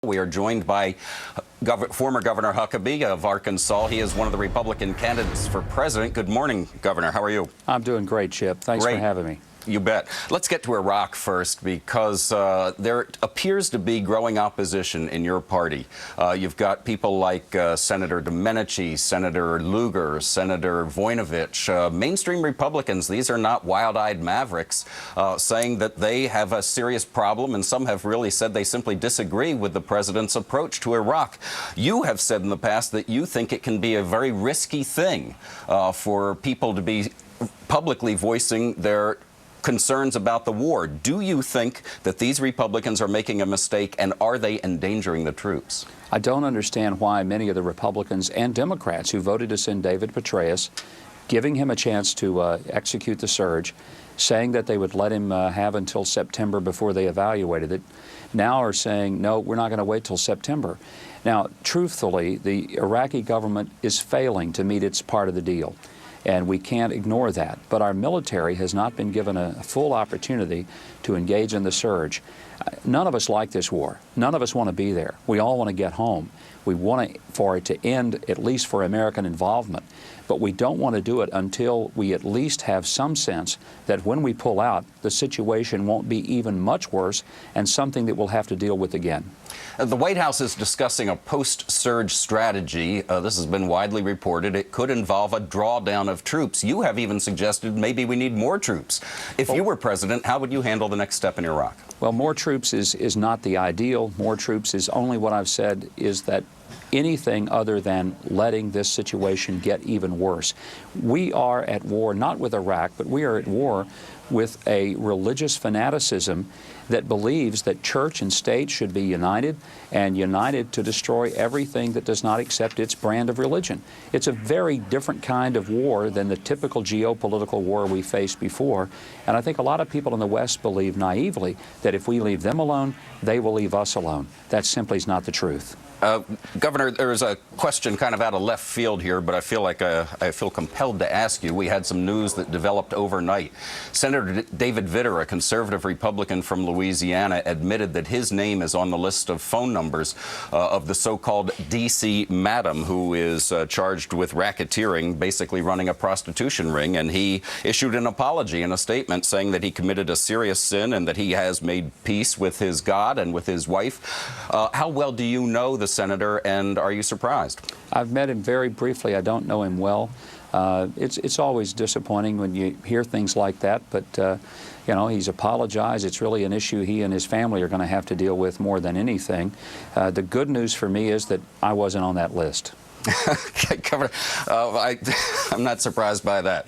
We are joined by former Governor Huckabee of Arkansas. He is one of the Republican candidates for president. Good morning, Governor. How are you? I'm doing great, Chip. Thanks for having me. You bet. Let's get to Iraq first, because there appears to be growing opposition in your party. You've got people like Senator Domenici, Senator Lugar, Senator Voinovich, mainstream Republicans. These are not wild-eyed mavericks, saying that they have a serious problem, and some have really said they simply disagree with the president's approach to Iraq. You have said in the past that you think it can be a very risky thing for people to be publicly voicing their concerns about the war. Do you think that these Republicans are making a mistake, and are they endangering the troops? I don't understand why many of the Republicans and Democrats who voted to send David Petraeus, giving him a chance to execute the surge, saying that they would let him have until September before they evaluated it, now are saying, no, we're not going to wait till September. Now, truthfully, the Iraqi government is failing to meet its part of the deal, and we can't ignore that. But our military has not been given a full opportunity to engage in the surge. None of us like this war. None of us want to be there. We all want to get home. We want for it to end, at least for American involvement. But we don't want to do it until we at least have some sense that when we pull out, the situation won't be even much worse and something that we'll have to deal with again. The White House is discussing a post-surge strategy. This has been widely reported. It could involve a drawdown of troops. You have even suggested maybe we need more troops. If you were president, how would you handle the next step in Iraq? Well, more troops is not the ideal. More troops is only what I've said is that anything other than letting this situation get even worse. We are at war not with Iraq, but we are at war with a religious fanaticism that believes that church and state should be united, and united to destroy everything that does not accept its brand of religion. It's a very different kind of war than the typical geopolitical war we faced before, and I think a lot of people in the West believe naively that if we leave them alone, they will leave us alone. That simply is not the truth. Governor, there's a question kind of out of left field here, but I feel compelled to ask you. We had some news that developed overnight. Senator David Vitter, a conservative Republican from Louisiana, admitted that his name is on the list of phone numbers of the so-called D.C. madam who is charged with racketeering, basically running a prostitution ring, and he issued an apology in a statement saying that he committed a serious sin and that he has made peace with his God and with his wife. How well do you know the senator, and are you surprised? I've met him very briefly. I don't know him well. It's always disappointing when you hear things like that, but you know, he's apologized. It's really an issue he and his family are going to have to deal with more than anything. The good news for me is that I wasn't on that list. Governor, I'm not surprised by that.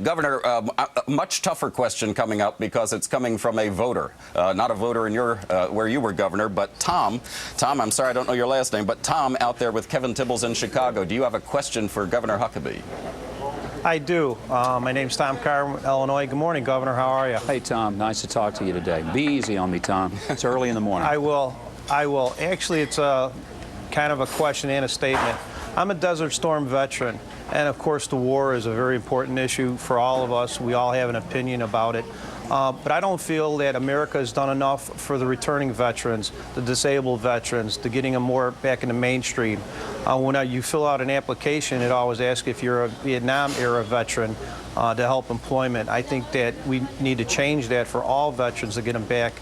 Governor, a much tougher question coming up, because it's coming from a voter, not a voter in your where you were governor, but Tom, I'm sorry I don't know your last name, but Tom out there with Kevin Tibbles in Chicago. Do you have a question for Governor Huckabee? I do. My name's Tom Carr, Illinois. Good morning, Governor. How are you? Hey, Tom. Nice to talk to you today. Be easy on me, Tom. It's early in the morning. I will. Actually, it's a kind of a question and a statement. I'm a Desert Storm veteran, and of course the war is a very important issue for all of us. We all have an opinion about it. But I don't feel that America has done enough for the returning veterans, the disabled veterans, to getting them more back in the mainstream. When you fill out an application, it always asks if you're a Vietnam-era veteran to help employment. I think that we need to change that for all veterans to get them back.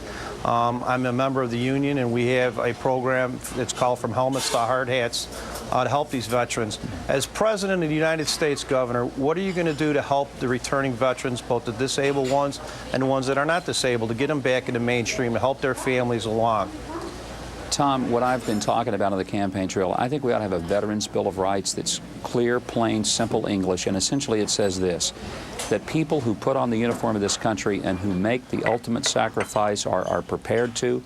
I'm a member of the union, and we have a program that's called From Helmets to Hard Hats to help these veterans. As President of the United States, Governor, what are you going to do to help the returning veterans, both the disabled ones and the ones that are not disabled, to get them back in the mainstream, to help their families along? Tom, what I've been talking about on the campaign trail, I think we ought to have a Veterans Bill of Rights that's clear, plain, simple English, and essentially it says this, that people who put on the uniform of this country and who make the ultimate sacrifice, are prepared to,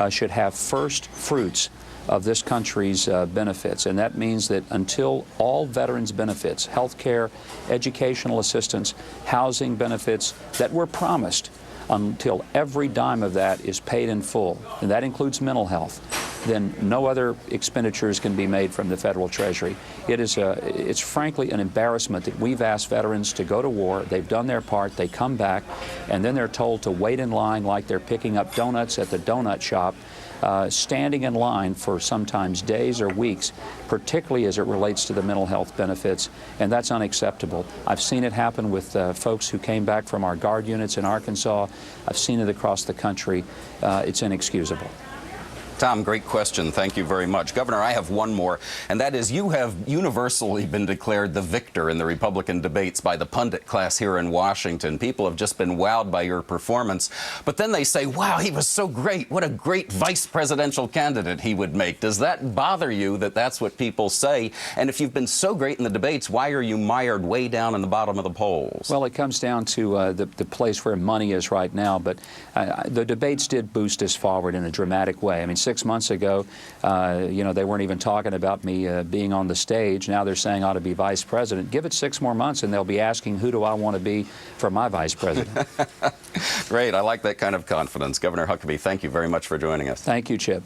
should have first fruits of this country's benefits. And that means that until all veterans' benefits, health care, educational assistance, housing benefits that were promised, until every dime of that is paid in full, and that includes mental health, then no other expenditures can be made from the federal treasury. It's frankly an embarrassment that we've asked veterans to go to war, they've done their part, they come back, and then they're told to wait in line like they're picking up donuts at the donut shop standing in line for sometimes days or weeks, particularly as it relates to the mental health benefits, and that's unacceptable. I've seen it happen with folks who came back from our Guard units in Arkansas. I've seen it across the country. It's inexcusable. Tom, great question. Thank you very much. Governor, I have one more, and that is you have universally been declared the victor in the Republican debates by the pundit class here in Washington. People have just been wowed by your performance. But then they say, wow, he was so great. What a great vice presidential candidate he would make. Does that bother you that that's what people say? And if you've been so great in the debates, why are you mired way down in the bottom of the polls? Well, it comes down to the place where money is right now. But the debates did boost us forward in a dramatic way. I mean, 6 months ago, they weren't even talking about me being on the stage. Now they're saying I ought to be vice president. Give it 6 more months and they'll be asking, who do I want to be for my vice president? Great. I like that kind of confidence. Governor Huckabee, thank you very much for joining us. Thank you, Chip.